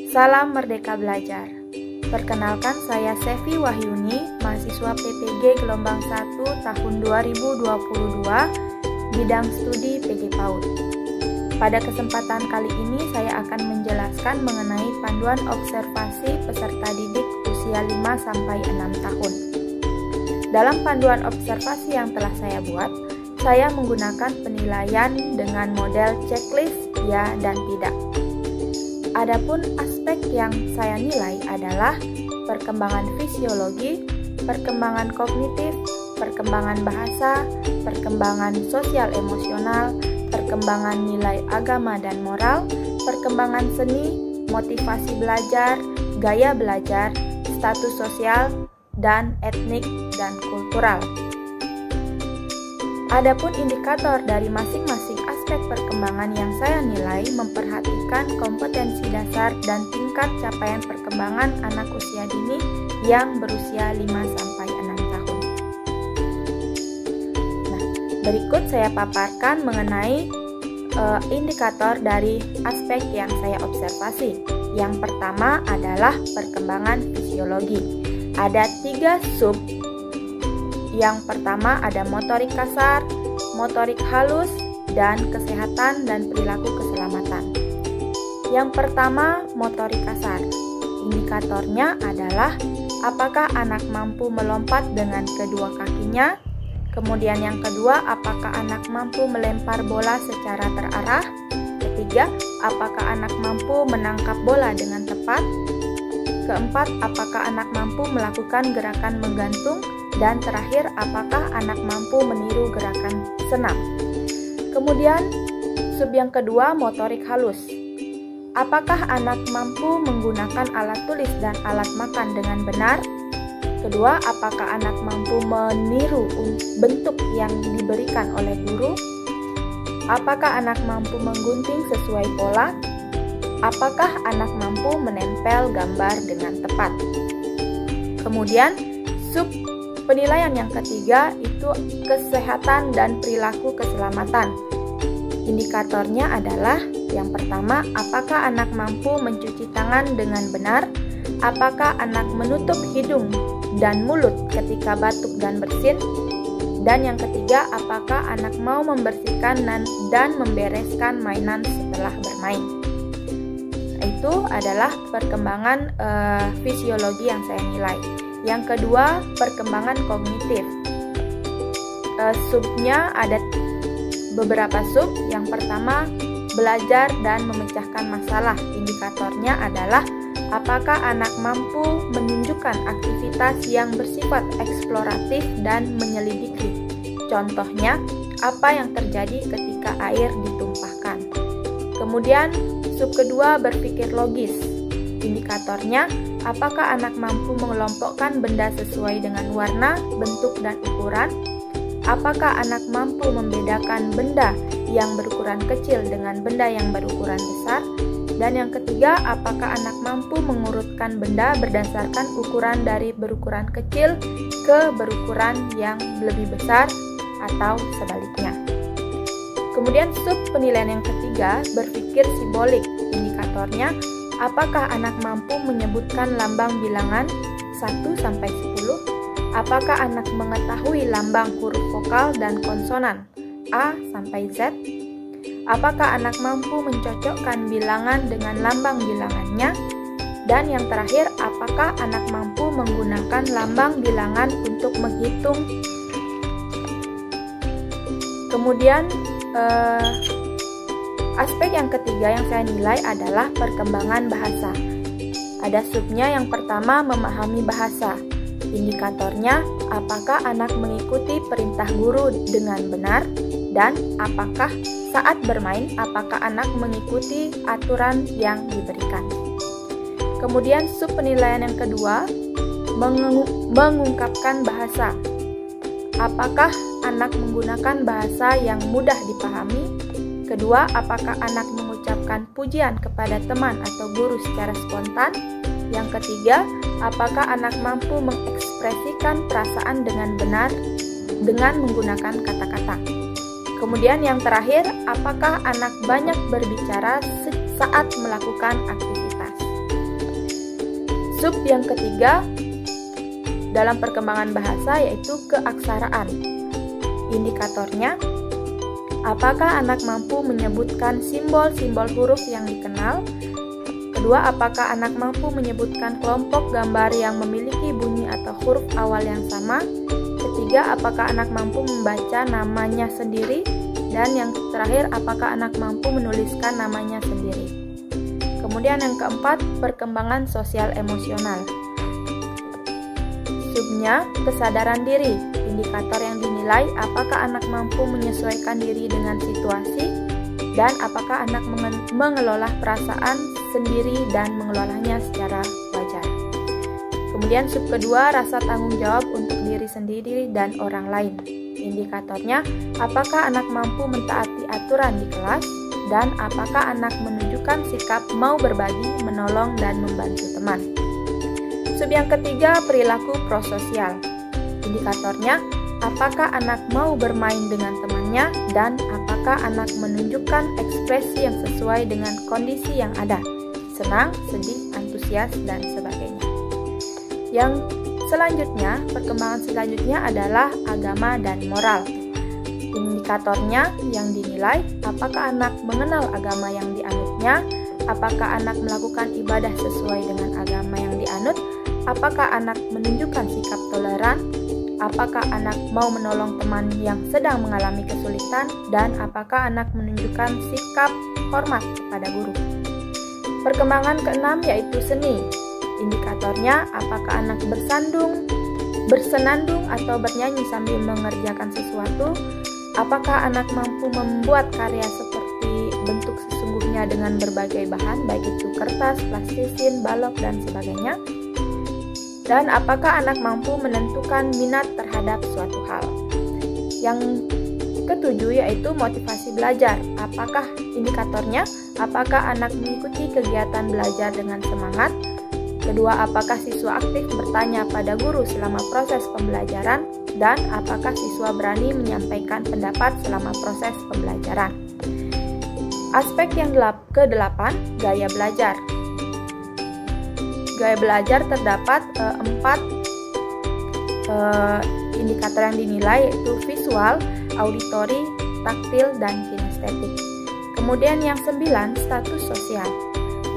Salam Merdeka Belajar. Perkenalkan, saya Sevi Wahyuni, mahasiswa PPG gelombang 1 tahun 2022, bidang studi PG PAUD. Pada kesempatan kali ini saya akan menjelaskan mengenai panduan observasi peserta didik usia 5-6 tahun. Dalam panduan observasi yang telah saya buat, saya menggunakan penilaian dengan model checklist ya dan tidak. Adapun aspek yang saya nilai adalah perkembangan fisiologi, perkembangan kognitif, perkembangan bahasa, perkembangan sosial emosional, perkembangan nilai agama dan moral, perkembangan seni, motivasi belajar, gaya belajar, status sosial, dan etnik dan kultural. Adapun indikator dari masing-masing aspek perkembangan yang saya nilai memperhatikan kompetensi dasar dan tingkat capaian perkembangan anak usia dini yang berusia 5-6 tahun. Nah, berikut saya paparkan mengenai indikator dari aspek yang saya observasi. Yang pertama adalah perkembangan fisiologi. Ada 3 sub. Yang pertama ada motorik kasar, motorik halus, dan kesehatan dan perilaku keselamatan. Yang pertama, motorik kasar. Indikatornya adalah apakah anak mampu melompat dengan kedua kakinya. Kemudian yang kedua, apakah anak mampu melempar bola secara terarah. Ketiga, apakah anak mampu menangkap bola dengan tepat. Keempat, apakah anak mampu melakukan gerakan menggantung. Dan terakhir, apakah anak mampu meniru gerakan senam. Kemudian, sub yang kedua, motorik halus. Apakah anak mampu menggunakan alat tulis dan alat makan dengan benar? Kedua, apakah anak mampu meniru bentuk yang diberikan oleh guru? Apakah anak mampu menggunting sesuai pola? Apakah anak mampu menempel gambar dengan tepat? Kemudian, sub penilaian yang ketiga itu kesehatan dan perilaku keselamatan. Indikatornya adalah yang pertama, apakah anak mampu mencuci tangan dengan benar? Apakah anak menutup hidung dan mulut ketika batuk dan bersin? Dan yang ketiga, apakah anak mau membersihkan dan membereskan mainan setelah bermain? Itu adalah perkembangan fisiologi yang saya nilai. Yang kedua, perkembangan kognitif. Subnya ada beberapa sub. Yang pertama, belajar dan memecahkan masalah. Indikatornya adalah apakah anak mampu menunjukkan aktivitas yang bersifat eksploratif dan menyelidiki. Contohnya, apa yang terjadi ketika air ditumpahkan. Kemudian, sub kedua, berpikir logis. Indikatornya, apakah anak mampu mengelompokkan benda sesuai dengan warna, bentuk, dan ukuran? Apakah anak mampu membedakan benda yang berukuran kecil dengan benda yang berukuran besar? Dan yang ketiga, apakah anak mampu mengurutkan benda berdasarkan ukuran dari berukuran kecil ke berukuran yang lebih besar atau sebaliknya? Kemudian sub penilaian yang ketiga, berpikir simbolik. Indikatornya, apakah anak mampu menyebutkan lambang bilangan 1-10? Apakah anak mengetahui lambang huruf vokal dan konsonan A-Z? Apakah anak mampu mencocokkan bilangan dengan lambang bilangannya? Dan yang terakhir, apakah anak mampu menggunakan lambang bilangan untuk menghitung? Kemudian, aspek yang ketiga yang saya nilai adalah perkembangan bahasa. Ada subnya. Yang pertama, memahami bahasa. Indikatornya, apakah anak mengikuti perintah guru dengan benar? Dan apakah saat bermain, apakah anak mengikuti aturan yang diberikan? Kemudian sub penilaian yang kedua, mengungkapkan bahasa. Apakah anak menggunakan bahasa yang mudah dipahami? Kedua, apakah anak mengucapkan pujian kepada teman atau guru secara spontan? Yang ketiga, apakah anak mampu mengekspresikan perasaan dengan benar dengan menggunakan kata-kata? Kemudian yang terakhir, apakah anak banyak berbicara saat melakukan aktivitas? Sub yang ketiga dalam perkembangan bahasa yaitu keaksaraan. Indikatornya, apakah anak mampu menyebutkan simbol-simbol huruf yang dikenal? Kedua, apakah anak mampu menyebutkan kelompok gambar yang memiliki bunyi atau huruf awal yang sama? Ketiga, apakah anak mampu membaca namanya sendiri? Dan yang terakhir, apakah anak mampu menuliskan namanya sendiri? Kemudian yang keempat, perkembangan sosial emosional. Subnya, kesadaran diri. Indikator yang dinilai, apakah anak mampu menyesuaikan diri dengan situasi, dan apakah anak mengelola perasaan sendiri dan mengelolanya secara wajar. Kemudian sub kedua, rasa tanggung jawab untuk diri sendiri dan orang lain. Indikatornya, apakah anak mampu mentaati aturan di kelas, dan apakah anak menunjukkan sikap mau berbagi, menolong, dan membantu teman. Sub yang ketiga, perilaku prososial. Indikatornya, apakah anak mau bermain dengan temannya, dan apakah anak menunjukkan ekspresi yang sesuai dengan kondisi yang ada, senang, sedih, antusias, dan sebagainya. Yang selanjutnya, perkembangan selanjutnya adalah agama dan moral. Indikatornya yang dinilai, apakah anak mengenal agama yang dianutnya, apakah anak melakukan ibadah sesuai dengan agama yang dianut, apakah anak menunjukkan sikap toleran, apakah anak mau menolong teman yang sedang mengalami kesulitan, dan apakah anak menunjukkan sikap hormat kepada guru. Perkembangan keenam yaitu seni. Indikatornya, apakah anak bersenandung atau bernyanyi sambil mengerjakan sesuatu, apakah anak mampu membuat karya seperti bentuk sesungguhnya dengan berbagai bahan, baik itu kertas, plastisin, balok, dan sebagainya, dan apakah anak mampu menentukan minat terhadap suatu hal. Yang ketujuh yaitu motivasi belajar. Apakah indikatornya? Apakah anak mengikuti kegiatan belajar dengan semangat? Kedua, apakah siswa aktif bertanya pada guru selama proses pembelajaran? Dan apakah siswa berani menyampaikan pendapat selama proses pembelajaran? Aspek yang ke-8, gaya belajar. Gaya belajar terdapat 4 indikator yang dinilai, yaitu visual, auditori, taktil, dan kinestetik. Kemudian yang 9, status sosial.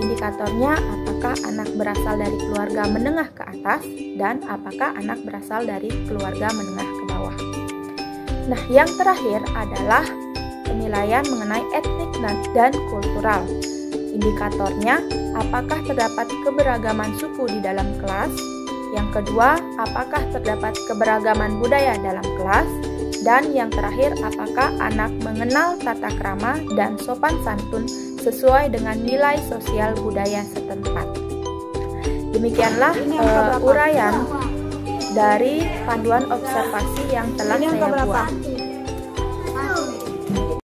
Indikatornya, apakah anak berasal dari keluarga menengah ke atas, dan apakah anak berasal dari keluarga menengah ke bawah. Nah, yang terakhir adalah penilaian mengenai etnik dan kultural. Indikatornya, apakah terdapat keberagaman suku di dalam kelas? Yang kedua, apakah terdapat keberagaman budaya dalam kelas? Dan yang terakhir, apakah anak mengenal tata krama dan sopan santun sesuai dengan nilai sosial budaya setempat. Demikianlah uraian dari panduan observasi yang telah saya buat.